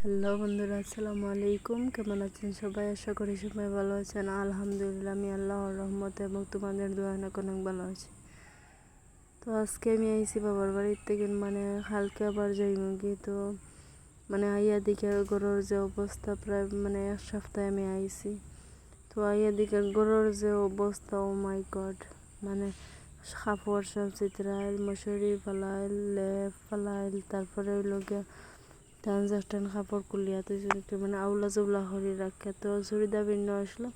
Hello বন্ধুরা, আসসালামু আলাইকুম। কেমন আছেন সবাই? আশা করি সবাই ভালো আছেন। আলহামদুলিল্লাহ, আমি আল্লাহর রহমতে এবং তোমাদের দোয়া অনেক অনেক ভালো আছি। তো আজকে আমি আইছি বাবার বাড়ির থেকে, কালকে আবার যাইমুগি। তো আইয়া দিকে গরুর যে অবস্থা, প্রায় এক সপ্তাহে আমি আইছি। তো আইয়া দিকে গরুর যে অবস্থা, ও মাই গড, কাপড় সব চিত্রাইল, মশুরি ফালাইল, লেপ ফালাইল, তারপরে ওই লোকে টান কাপড় কুলিয়া তো একটু আউলা জৌলা হরি রাখে। তো চুড়িদার পিন্ধা আসলো,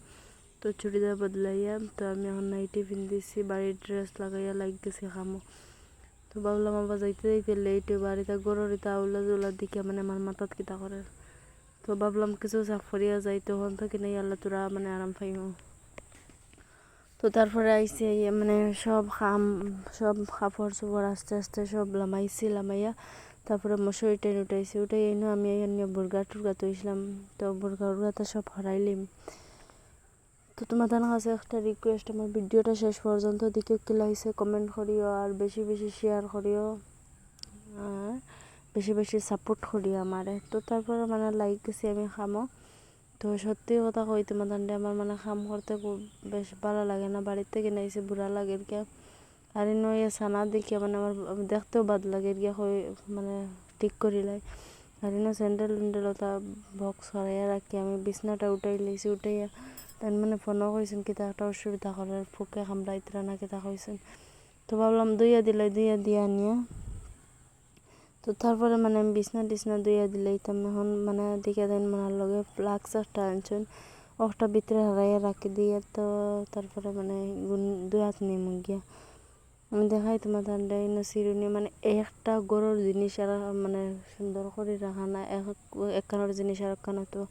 তো চুড়িদার বদলাইয়া তো আমি এখন নাইটি পিন্ধিছি, বাড়ির ড্রেস লাগাইয়া গেছি খামো। তো ভাবলাম আবার যাইতে যাইতে লেট বাড়িতে গররিতে আউলা জৌলা দিকে আমার মাথাত কিতা করে। তো ভাবলাম কিছু চাপ ফরিয়া যাই, তখন থেকে নেই আল্লাহ তোরা আরাম পাইমো। তো তারপরে আইসি সব কাপড় চোপড় আস্তে আস্তে সব লামাইয়া তারপরে মশুরি টেন উঠাইছি। আমি বুর্গা টুর্গা তৈছিলাম। তো বুর্গাটা সব হরাইলিম। তো তোমাদের কাছে একটা রিকোয়েস্ট, আমার ভিডিওটা শেষ পর্যন্ত দিকে লাগছে কমেন্ট করিও, আর বেশি বেশি শেয়ার করিও, আর বেশি বেশি সাপোর্ট করিও আমারে। তো তারপরে লাইক গেছি আমি খামো। তো সত্যি কথা কই তোমাদের, আমার কাম করতে খুব বেশ ভালো লাগে না। বাড়ির থেকে নাইছে বুড়া লাগে কে, আর ইয়ে সানা দেখে আমার দেখতেও বাদ লাগে গিয়া হয়ে ঠিক করিলাই। আর স্যান্ডেল টা বক্স হরাইয়া রাখি আমি বিছনাটা উঠাই লইছি। উঠাইয়া তাই ফোনও কইছেন কিতা একটা অসুবিধা করার, ফুকে কামড়াইতরা না কিতা কইছেন। তো ভাবলাম দুইয়া দিয়া নিয়ে, তো তারপরে আমি বিছনা টিছনা দুইয়া দিলাইতাম। এখন দিকে দেন লগে ফ্লাক্স একটা আনছেন, ওটা ভিতরে হারাইয়া রাখি দিয়ে। তো তারপরে দুই হাত নিমু গিয়া আমি দেখাই তোমাদের চিরুনি, একটা গরুর জিনিস আর সুন্দর করে রাখা না, একখানোর জিনিস আর একখানো। তো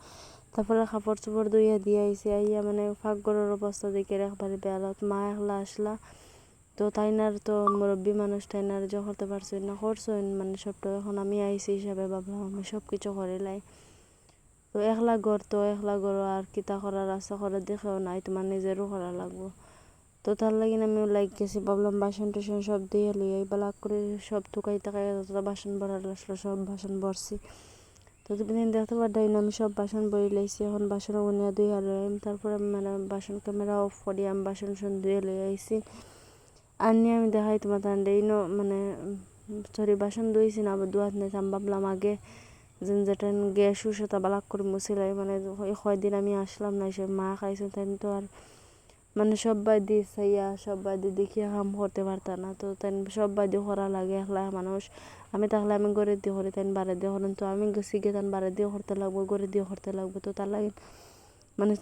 তারপরে কাপড় চোপড় দুইয়া দিয়ে আইসি। আইয়া ফাঁক গরুর অবস্থা দেখে একবারে বেয়ালত। মা একলা আসলা, তো তাইনার তো মুরব্বী মানুষ, তাইনার যে করতে পারছো না করছো সবটা। এখন আমি আইসি হিসাবে ভাবলাম আমি সব কিছু করিলাই। তো একলা গড় আর কিতা করার আছে করে দেখেও নাই, তোমার নিজেরও করা লাগবো। তো তার লাগিন আমি গেছি। ভাবলাম বাসন টাসন সব দিয়ে লইয়া বেলাক করে সব টুকাই টাকাই যতটা বাসন ভরার আসলো সব বাসন ভরছি। তো তুমি দেখতে পারতাই না, আমি সব বাসন বই লাইছি। এখন বাসন বনিয়া ধুইয়া লইম। তারপরে আমি বাসন ক্যামেরা অফ করি আমি বাসন ধুয়ে লই আইছি। আর নিয়ে আমি দেখাই তোমাদের বাসন ধুইছি না, আবার দুয়াত নিয়েছি। আমি ভাবলাম আগে যেটা গ্যাস সেটা বালাক করে মুছিলাই। কয়দিন আমি আসলাম না, সে মা খাইছে তাই তো আর সব বাদি চাইয়া সব বাদি দেখিয়া কাম করতে পারতাম না। তো তাই সব বাদি করা লাগে, একলা মানুষ। আমি তাহলে আমি গড়ে দিয়ে করি, তাই বারে দিয়ে করেন। তো আমি গেছি গিয়ে তান বারে দিয়ে করতে লাগবো, গড়ে দিয়ে করতে লাগবো। তো তার লাগে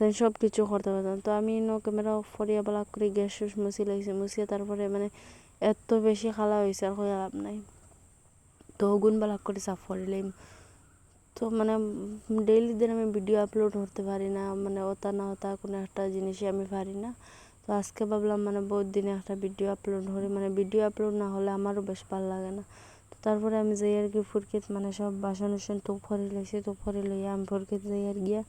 তাই সব কিছু করতে পারতাম। তো আমি ক্যামেরা অফ করিয়া বালাক করে গ্যাস সুস মুছি লাগছে। মুছিয়া তারপরে এত বেশি খালা হয়েছে আর হয়ে লাভ নাই। তো গুণ বালাক করে সাফ করিলাম। তো ডেইলি দিন আমি ভিডিও আপলোড করতে পারি না, ওতা না ওতা কোনো একটা জিনিসই আমি পারি না। তো আজকে ভাবলাম বহুত দিনে একটা ভিডিও আপলোড করি, ভিডিও আপলোড না হলে আমারও বেশ ভালো লাগে না। তো তারপরে আমি যাই আর কি ফুরকিত সব বাসন উসন টুপ করে লইছি। টুপ করে লইয়া আমি ফুরকিত যাই আর গিয়া।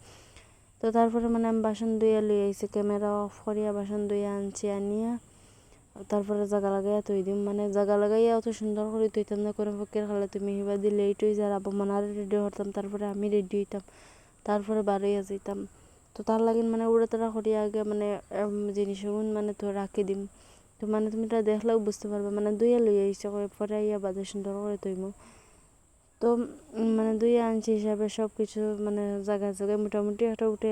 তো তারপরে আমি বাসন ধুইয়া লই আইছি, ক্যামেরা অফ করিয়া বাসন ধুইয়া আনছি। আনিয়া তারপরে জাগা লাগাইয়া তৈ দিম। জাগা লাগাইয়া অত সুন্দর করে তৈতাম না, কোনো ফকের খালে তুমি হিবা দিয়ে লেট হয়ে যায়। আবার আরে রেডি করতাম, তারপরে আমি রেডি হইতাম, তারপরে বারোইয়া যাইতাম। তো তার লাগিন উড়ে তারা করিয়া আগে জিনিসগুন তো রাখি দিম। তো তুমি এটা দেখলেও বুঝতে পারবে, দুইয়া লই আইসে পরে আইয়া বাদে সুন্দর করে তৈমু। তো দুইয়া আনছি হিসাবে সব কিছু জায়গায় জায়গায় মোটামুটি একটা উঠে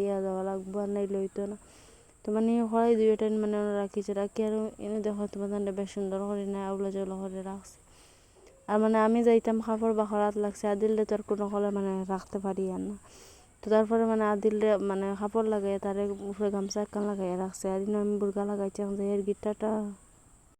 ইয়া দেওয়া লাগবো, আর নাই লইতো না। তো হরাই দুই টাইম রাখিছে। রাখি আর এনে দেখো তোমাদের বেশ সুন্দর করে না আউলা জৌলা করে রাখছে। আর আমি যাইতাম কাপড় বাখরাত লাগছে, আদিলে তো আর কোনো কলে রাখতে পারি আর না। তো তারপরে আদিলে কাপড় লাগাই তারে উপরে গামছা একখান লাগাইয়া রাখছে। আর আমি বুর্গা লাগাইছি, এখন এর গিটারটা